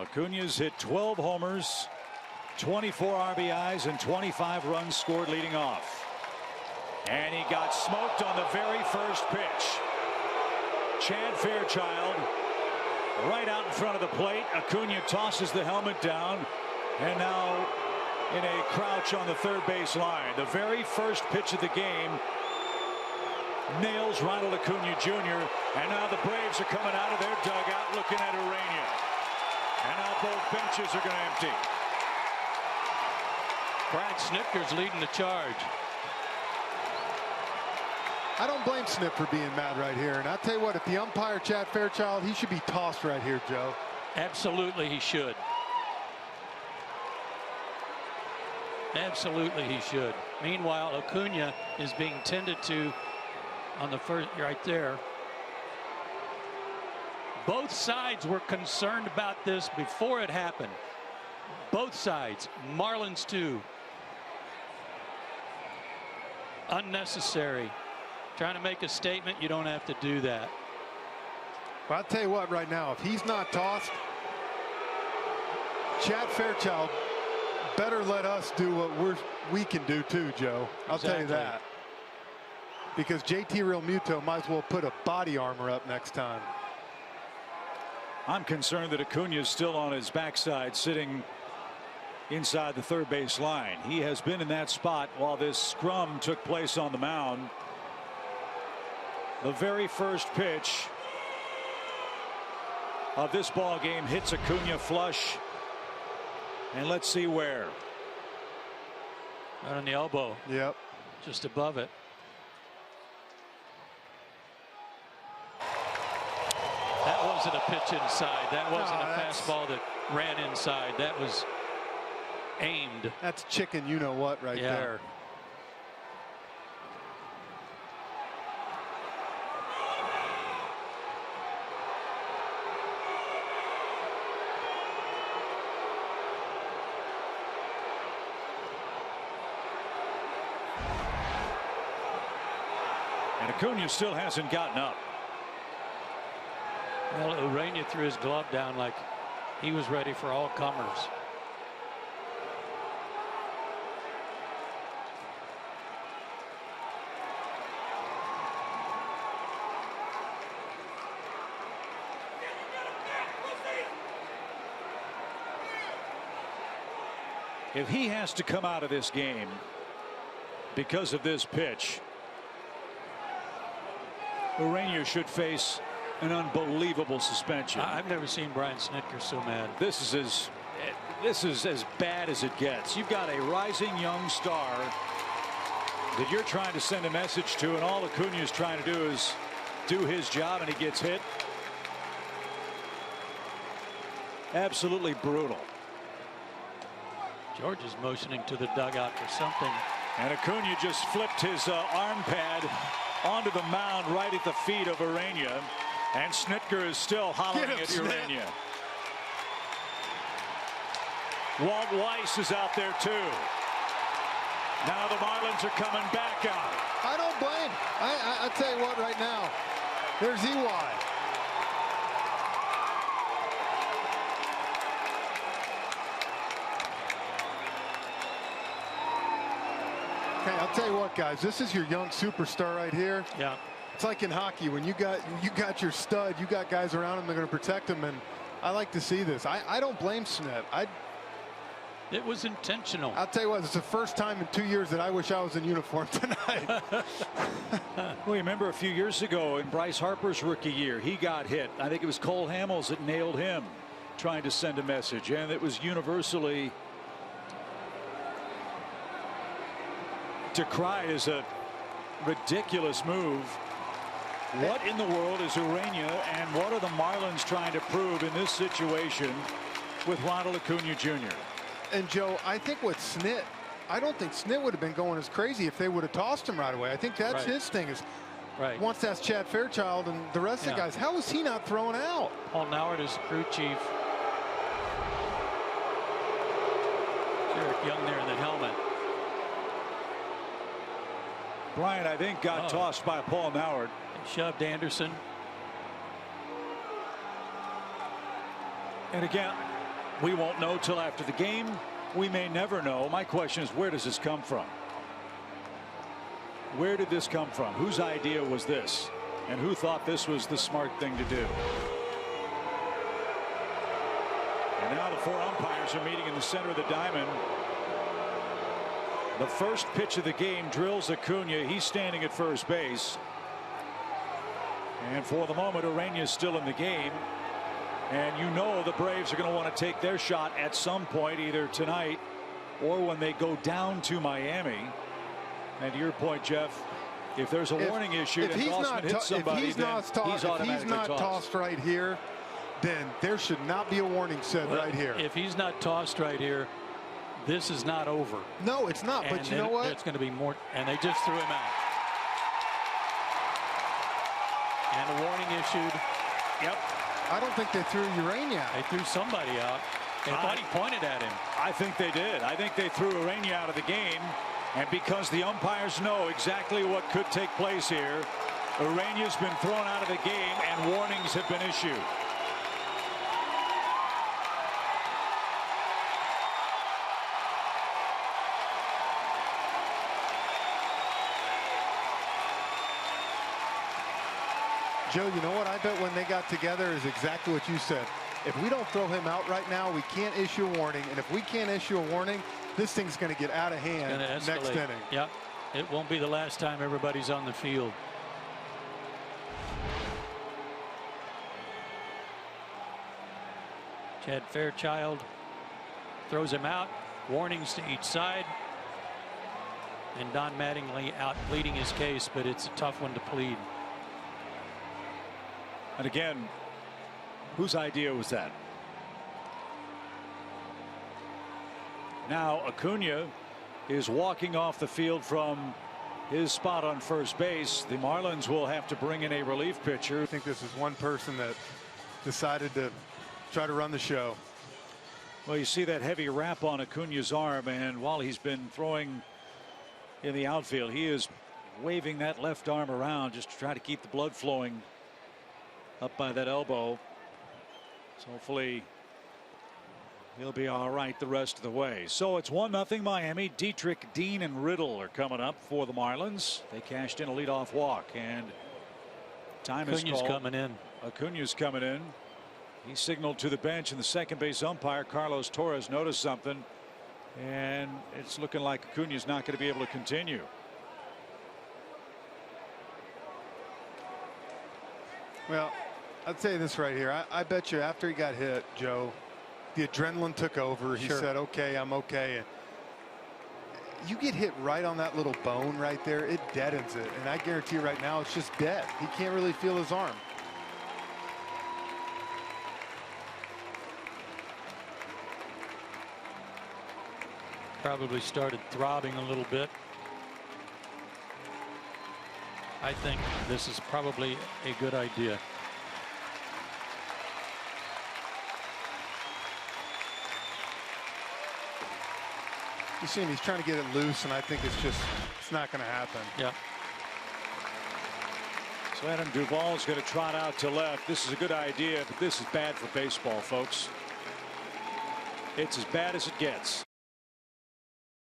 Acuna's hit 12 homers, 24 RBIs, and 25 runs scored leading off. And he got smoked on the very first pitch. Chad Fairchild right out in front of the plate. Acuna tosses the helmet down, and now in a crouch on the third base line. The very first pitch of the game nails Ronald Acuna Jr. And now the Braves are coming out of their dugout looking at Urena. And now both benches are going to empty. Brian Snitker's leading the charge. I don't blame Snip for being mad right here. And I'll tell you what, if the umpire, Chad Fairchild, he should be tossed right here, Joe. Absolutely he should. Absolutely he should. Meanwhile, Acuna is being tended to on the first, right there. Both sides were concerned about this before it happened. Both sides. Marlins too. Unnecessary. Trying to make a statement, you don't have to do that. Well, I'll tell you what right now, if he's not tossed, Chad Fairchild better let us do what we can do too, Joe. I'll tell you that. Because JT Realmuto might as well put a body armor up next time. I'm concerned that Acuna is still on his backside sitting inside the third base line. He has been in that spot while this scrum took place on the mound. The very first pitch of this ball game hits Acuna flush, and let's see where. Right on the elbow. Yep. Just above it. That wasn't a pitch inside. That wasn't a fastball that ran inside. That was aimed. That's chicken you know what right there. And Acuna still hasn't gotten up. Well, Urena threw his glove down like he was ready for all comers. If he has to come out of this game because of this pitch, Urena should face an unbelievable suspension. I've never seen Brian Snitker so mad. This is as bad as it gets. You've got a rising young star that you're trying to send a message to, and all Acuna is trying to do is do his job, and he gets hit. Absolutely brutal. George is motioning to the dugout for something. And Acuna just flipped his arm pad onto the mound right at the feet of Urena. And Snitker is still hollering at Urena. Walt Weiss is out there too. Now the Marlins are coming back out. I don't blame. I tell you what right now. There's EY. Okay, I'll tell you what, guys. This is your young superstar right here. Yeah. It's like in hockey when you got your stud, you got guys around him, they're going to protect him, and I like to see this. I don't blame Snip. It was intentional. I'll tell you what, it's the first time in 2 years that I wish I was in uniform tonight. Well, you remember a few years ago in Bryce Harper's rookie year, he got hit. I think it was Cole Hamels that nailed him trying to send a message, and it was universally decried as a ridiculous move. What in the world is Urena, and what are the Marlins trying to prove in this situation with Ronald Acuna Jr.? And Joe, I think with Snit, I don't think Snit would have been going as crazy if they would have tossed him right away. I think that's his thing is once that's Chad Fairchild and the rest of the guys, how is he not thrown out? Paul Nauert is crew chief. Derek Young there in the helmet. Bryant, I think, got tossed by Paul Nauert. Shoved Anderson. And again, We won't know till after the game. We may never know. My question is, where does this come from? Where did this come from? Whose idea was this? And who thought this was the smart thing to do? And now the 4 umpires are meeting in the center of the diamond. The first pitch of the game drills Acuna. He's standing at first base. And for the moment, Urena is still in the game. And you know the Braves are going to want to take their shot at some point, either tonight or when they go down to Miami. And to your point, Jeff, if there's a warning issued and Gossman hits somebody, if he's not tossed right here, then there should not be a warning said right here. If he's not tossed right here, this is not over. No, it's not. But you know what? It's going to be more. And they just threw him out. And a warning issued. Yep. I don't think they threw Urena out. They threw somebody out. They thought he pointed at him. I think they did. I think they threw Urena out of the game. And because the umpires know exactly what could take place here, Urena's been thrown out of the game and warnings have been issued. Joe, you know what I bet when they got together is exactly what you said. If we don't throw him out right now, we can't issue a warning. And if we can't issue a warning, this thing's going to get out of hand next inning. Yep. It won't be the last time everybody's on the field. Chad Fairchild throws him out. Warnings to each side. And Don Mattingly out pleading his case, but it's a tough one to plead. And again, whose idea was that? Now Acuna is walking off the field from his spot on first base. The Marlins will have to bring in a relief pitcher. I think this is one person that decided to try to run the show. Well, you see that heavy wrap on Acuna's arm, and while he's been throwing in the outfield, he is waving that left arm around just to try to keep the blood flowing up by that elbow. So hopefully he'll be all right the rest of the way. So it's 1-0 Miami. Dietrich, Dean, and Riddle are coming up for the Marlins. They cashed in a leadoff walk, and time is called. Coming in. Acuna's coming in. He signaled to the bench, and the second base umpire Carlos Torres noticed something, and it's looking like Acuna's not going to be able to continue. Well, I'd say this right here. I bet you after he got hit, Joe, the adrenaline took over. He said, okay, I'm okay. And you get hit right on that little bone right there, it deadens it. And I guarantee you right now it's just dead. He can't really feel his arm. Probably started throbbing a little bit. I think this is probably a good idea. You see him, he's trying to get it loose, and I think it's not going to happen. Yeah. So Adam Duvall's going to trot out to left. This is a good idea, but this is bad for baseball, folks. It's as bad as it gets.